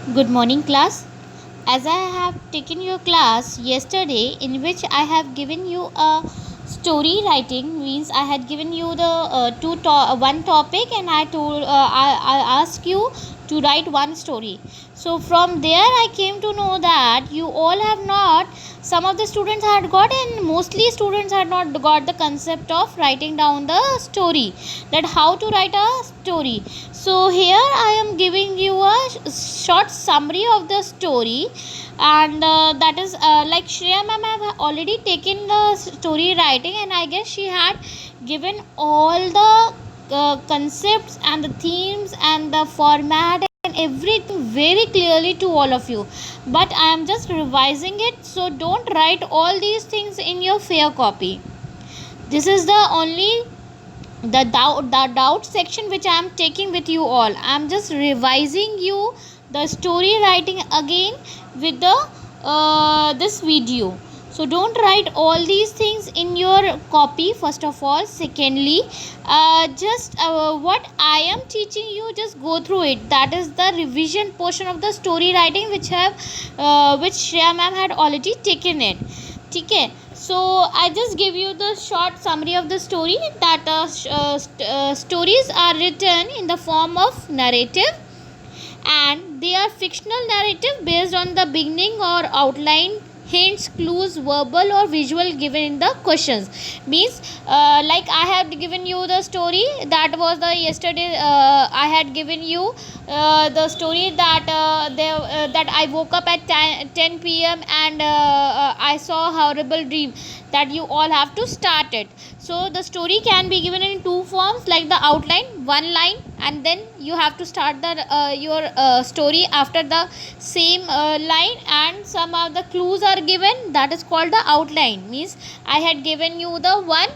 Good morning, class. As I have taken your class yesterday, in which I have given you a story writing, means I had given you the one topic, and I asked you to write one story. So from there, I came to know that you all have not. Some of the students had got, and mostly students had not got the concept of writing down the story. That how to write a story. So here I am giving you a short summary of the story, and that is like Shreya ma'am have already taken the story writing, and I guess she had given all the concepts and the themes and the format and everything very clearly to all of you, but I am just revising it, so don't write all these things in your fair copy. This is the only the doubt section which I am taking with you all. I am just revising you the story writing again with the this video. So don't write all these things in your copy first of all. Secondly, just what I am teaching you, just go through it. That is the revision portion of the story writing which Shreya ma'am had already taken it. Okay, so I just give you the short summary of the story, that stories are written in the form of narrative, and they are fictional narrative based on the beginning or outline, hints, clues, verbal or visual given in the questions. Means like I had given you the story, that was the yesterday. I had given you the story that that I woke up at 10 p.m. and I saw a horrible dream, that you all have to start it. So the story can be given in two forms, like the outline, one line, and then you have to start the your story after the same line, and some of the clues are given, that is called the outline. Means I had given you the one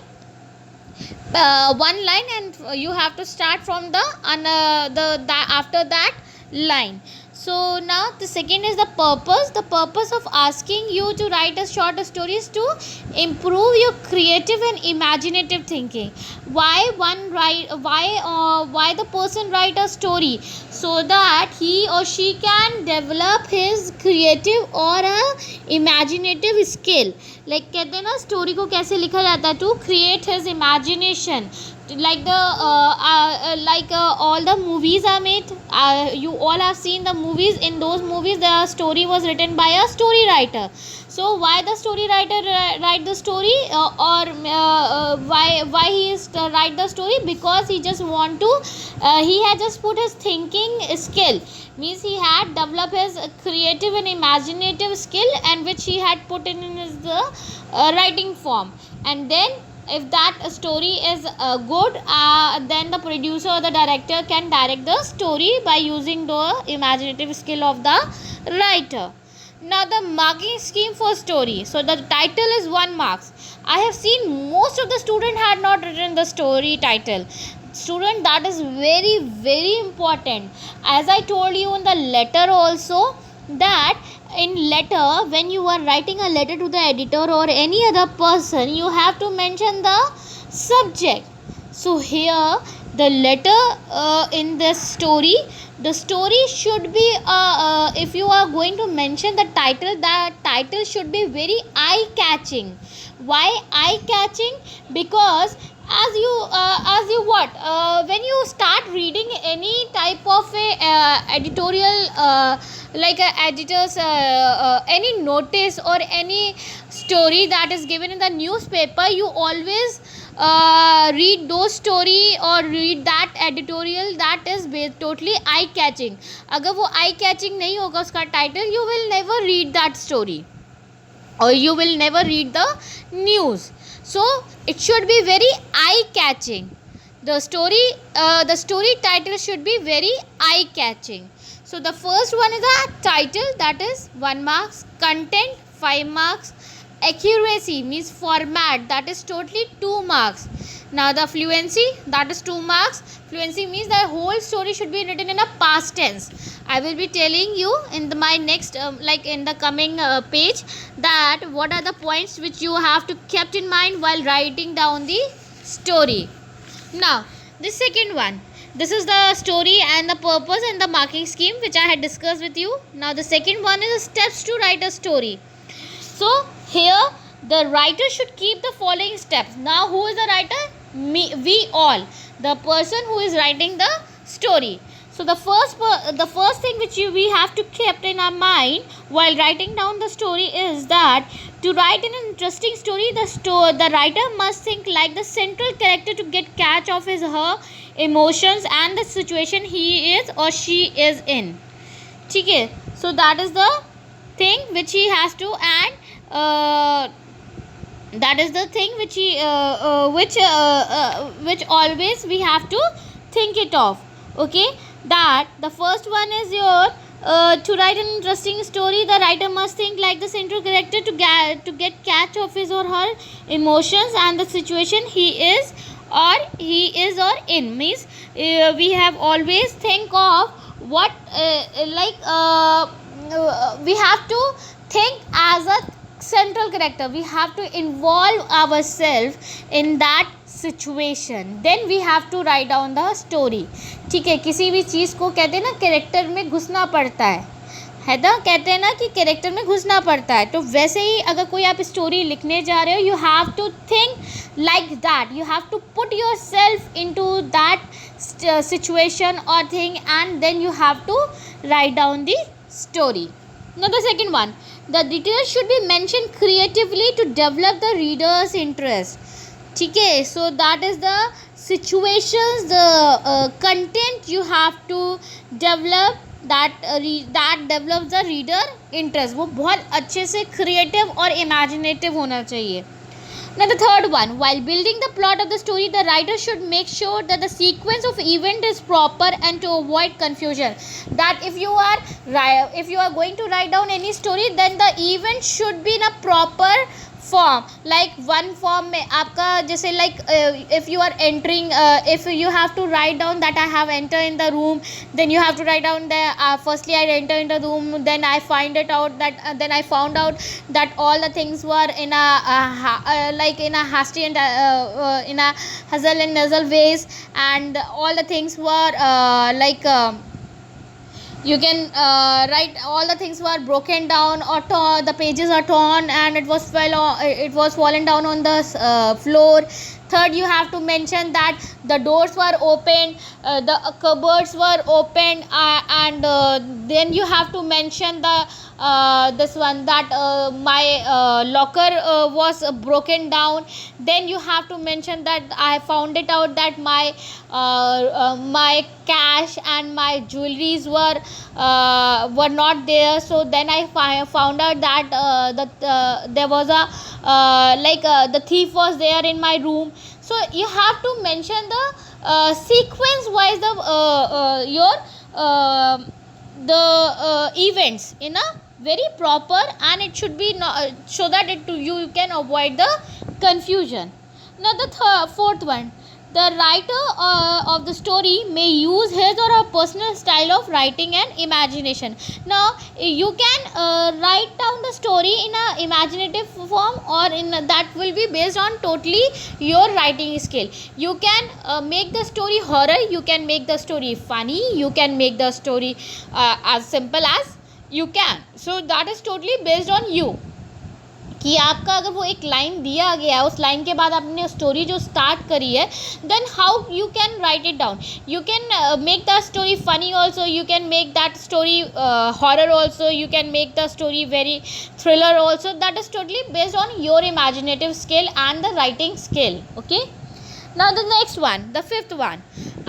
line, and you have to start from the after that line. So now the second is the purpose of asking you to write a short story is to improve your creative and imaginative thinking. Why the person write a story? So that he or she can develop his creative or a imaginative skill. Like कहते हैं ना, story को कैसे लिखा जाता है, to create his imagination. All the movies are made. You all have seen the movies. In those movies the story was written by a story writer. So why the story writer write the story, why he is write the story? Because he just want to he had just put his thinking skill. Means he had developed his creative and imaginative skill, and which he had put in his writing form. And then if that story is good, then the producer or the director can direct the story by using the imaginative skill of the writer. Now the marking scheme for story. So the title is 1 marks. I have seen most of the student had not written the story title. Student, that is very very important. As I told you in the letter also, that in letter, when you are writing a letter to the editor or any other person, you have to mention the subject. So here the letter in this story, the story should be if you are going to mention the title, that title should be very eye catching. Why eye catching? Because as you what when you start reading any type of a editorial, like a editor's any notice or any story that is given in the newspaper, you always read those story or read that editorial that is totally eye catching. अगर वो eye catching नहीं होगा उसका title, you will never read that story or you will never read the news. So it should be very eye catching. The story title should be very eye catching. So the first one is a title, that is 1 marks. Content 5 marks. Accuracy means format, that is totally 2 marks. Now the fluency, that is 2 marks. Fluency means the whole story should be written in a past tense. I will be telling you in my next like in the coming page, that what are the points which you have to kept in mind while writing down the story. Now the second one, This is the story and the purpose and the marking scheme which I had discussed with you. Now the second one is steps to write a story. So here the writer should keep the following steps. Now who is the writer? We all, the person who is writing the story. So the first thing which we have to keep in our mind while writing down the story is that to write an interesting story, the writer must think like the central character to get catch of his her emotions and the situation he is or she is in. Okay, so that is the thing which he has to add. That is the thing which which always we have to think it of. Okay, that the first one is your to write an interesting story, the writer must think like the central character to get catch of his or her emotions and the situation he is or in. Means we have always think of what we have to think as a central character. We have to involve ourselves in that situation, then we have to write down the story. ठीक है, किसी भी चीज़ को कहते हैं ना character में घुसना पड़ता है ना, कहते हैं ना कि कैरेक्टर में घुसना पड़ता है. तो वैसे ही अगर कोई आप स्टोरी लिखने जा रहे हो, you have to think like that, you have to put yourself into that situation और thing and then you have to write down the story. Now the second one, the details should be mentioned creatively to develop the reader's interest. ठीक है, so that is the situations, the content you have to develop that develops the reader interest. वो बहुत अच्छे से creative और imaginative होना चाहिए. Now the third one, while building the plot of the story, the writer should make sure that the sequence of event is proper and to avoid confusion. That if you are going to write down any story, then the event should be in a proper form. Like one form में आपका जैसे like if you are entering, if you have to write down that I have entered in the room, then you have to write down the firstly I enter into the room, then I found out that all the things were in a like in a hasty and in a hustle and nuzzle ways, and all the things were you can write all the things were broken down or the pages are torn and it was fallen down on the floor. Third, you have to mention that the doors were opened, the cupboards were opened, and then you have to mention this one that my locker was broken down. Then you have to mention that I found it out that my cash and my jewelries were not there. So then I found out that there was the thief was there in my room. So you have to mention the sequence wise the events in a very proper, and it should be so that you can avoid the confusion. Now the fourth one, the writer of the story may use his or her personal style of writing and imagination. Now you can write down the story in a imaginative form, or in that will be based on totally your writing skill. You can make the story horror, you can make the story funny, you can make the story as simple as you can. So that is totally based on you कि आपका अगर वो एक line दिया गया है, उस line के बाद आपने स्टोरी जो स्टार्ट करी है, then how you can write it down. You can make the story funny also, you can make that story horror also, you can make the story very thriller also. That is totally based on your imaginative skill and the writing skill. Okay, now the next one, the fifth one,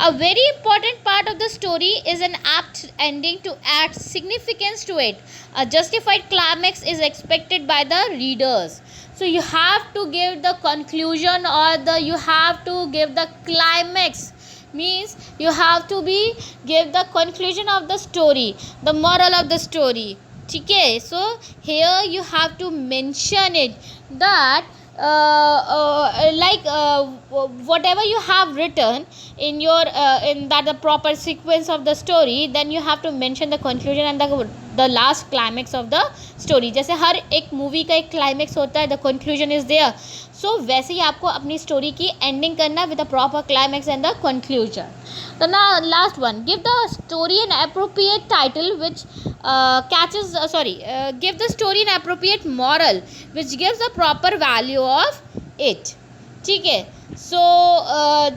a very important part of the story is an apt ending to add significance to it. A justified climax is expected by the readers. So you have to give the conclusion, or you have to give the climax, means you have to give the conclusion of the story, the moral of the story. Okay, so here you have to mention it that whatever you have written in your in that the proper sequence of the story, then you have to mention the conclusion and the last climax of the story. जैसे हर एक movie का एक climax होता है, the conclusion is there. So वैसे ही आपको अपनी story की एंडिंग करना है with the proper climax and the conclusion. So now last one, give the story an appropriate title which give the story an appropriate moral which gives the proper value of it. ठीक है. So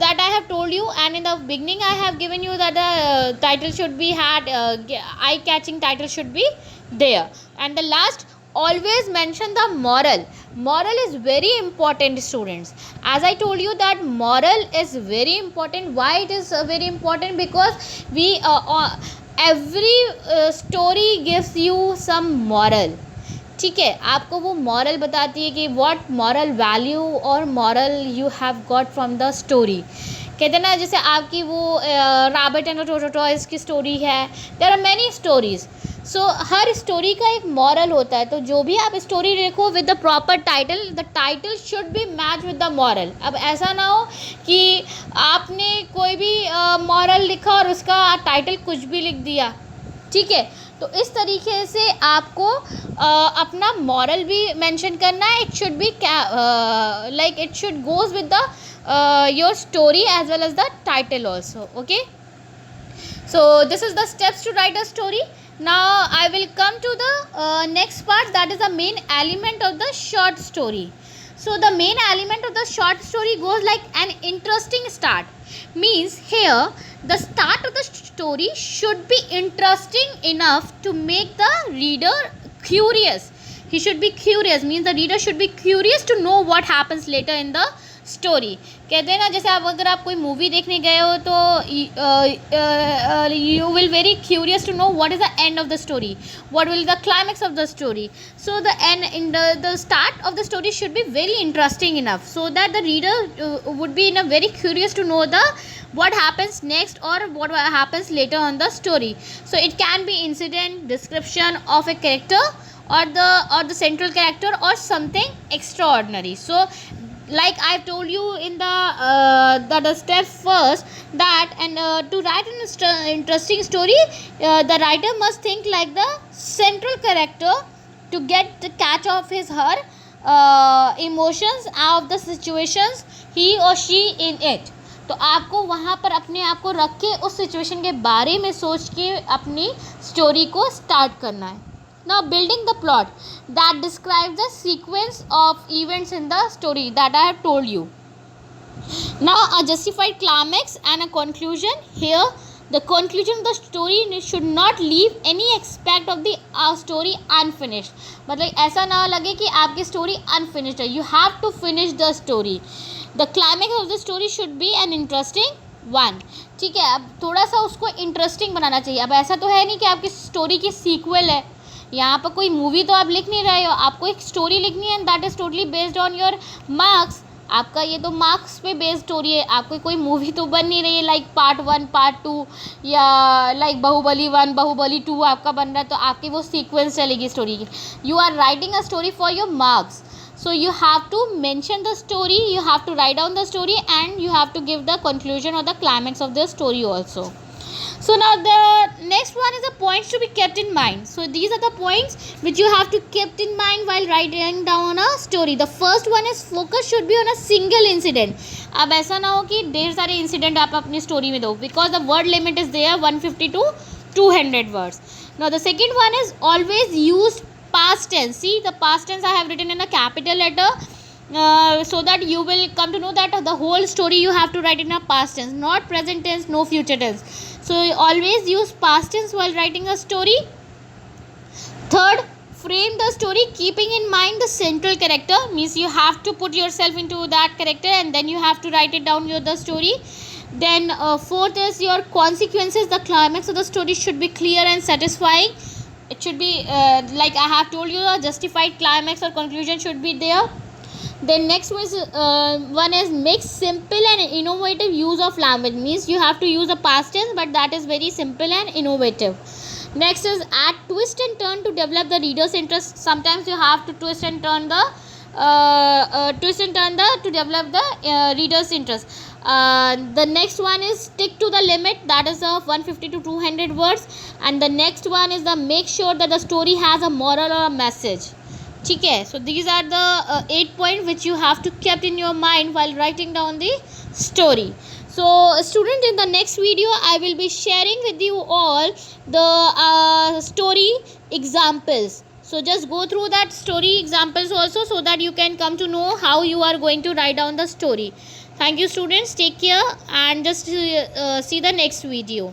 that I have told you, and in the beginning I have given you that the title should be eye catching title should be there. And the last, always mention the moral. Moral is very important, students. As I told you that moral is very important. Why it is very important? Because every story gives you some moral. ठीक है, आपको वो moral बताती है कि what moral value और moral you have got from the story. कहते हैं ना, जैसे आपकी वो रैबिट एंड टॉर्टोइज की स्टोरी है. There are many stories. So हर स्टोरी का एक मॉरल होता है. तो जो भी आप स्टोरी देखो with the proper title, the title should be match with the moral. अब ऐसा ना हो कि आपने कोई भी मॉरल लिखा और उसका टाइटल कुछ भी लिख दिया. ठीक है, तो इस तरीके से आपको अपना मॉरल भी मेंशन करना है. It should be like it should goes with the your story as well as the title also. Okay, so this is the steps to write a story. Now I will come to the next part, that is the main element of the short story. So the main element of the short story goes like an interesting start. Means here the start of the story should be interesting enough to make the reader curious. He should be curious, means the reader should be curious to know what happens later in the story. कहते हैं ना, जैसे अगर आप कोई movie देखने गए हो तो you will very curious to know what is the end of the story, what will the climax of the story. So the end in the start of the story should be very interesting enough so that the reader would be in a very curious to know the what happens next or what happens later on the story. So it can be incident, description of a character or the central character or something extraordinary. So like I have told you in the step first that to write an interesting story, the writer must think like the central character to get the catch of his her emotions of the situations he or she in it. तो आपको वहाँ पर अपने आप को रख के उस सिचुएशन के बारे में सोच के अपनी स्टोरी को स्टार्ट करना है. Now building the plot that describes the sequence of events in the story that I have told you. Now a justified climax and a conclusion. Here the conclusion of the story should not leave any aspect of the story unfinished. मतलब ऐसा ना लगे कि आपकी story unfinished है. You have to finish the story. The climax of the story should be an interesting one. ठीक है, अब थोड़ा सा उसको इंटरेस्टिंग बनाना चाहिए. अब ऐसा तो है नहीं कि आपकी स्टोरी की सीक्वल है. यहाँ पर कोई मूवी तो आप लिख नहीं रहे हो, आपको एक स्टोरी लिखनी है and that is totally based on your marks. आपका ये तो मार्क्स पे बेस्ड स्टोरी है. आपको कोई मूवी तो बन नहीं रही है लाइक पार्ट 1 पार्ट 2 या लाइक बाहुबली 1 बाहुबली 2 आपका बन रहा है, तो आपकी वो सीक्वेंस चलेगी स्टोरी की. You are writing a story for your marks. So you have to mention the story, you have to write down the story, and you have to give the conclusion or the climax of the story also. So now the next one is the points to be kept in mind. So these are the points which you have to keep in mind while writing down a story. The first one is focus should be on a single incident. अब ऐसा ना हो कि ढेर सारे incident आप अपनी story में दो, because the word limit is there 150 to 200 words. Now the second one is always use past tense. See, the past tense I have written in a capital letter so that you will come to know that the whole story you have to write in a past tense, not present tense, no future tense. So always use past tense while writing a story. Third, frame the story keeping in mind the central character. Means you have to put yourself into that character and then you have to write it down the story. Then fourth is your consequences. The climax of the story should be clear and satisfying. It should be like I have told you, a justified climax or conclusion should be there. Then next one is make simple and innovative use of language. Means you have to use a past tense, but that is very simple and innovative. Next is add twist and turn to develop the reader's interest. Sometimes you have to twist and turn to develop the reader's interest. The next one is stick to the limit, that is of 150 to 200 words. And the next one is the make sure that the story has a moral or a message. ठीक है, so these are the 8 points which you have to keep in your mind while writing down the story. So student, in the next video I will be sharing with you all the story examples. So just go through that story examples also, so that you can come to know how you are going to write down the story. Thank you students, take care, and just see the next video.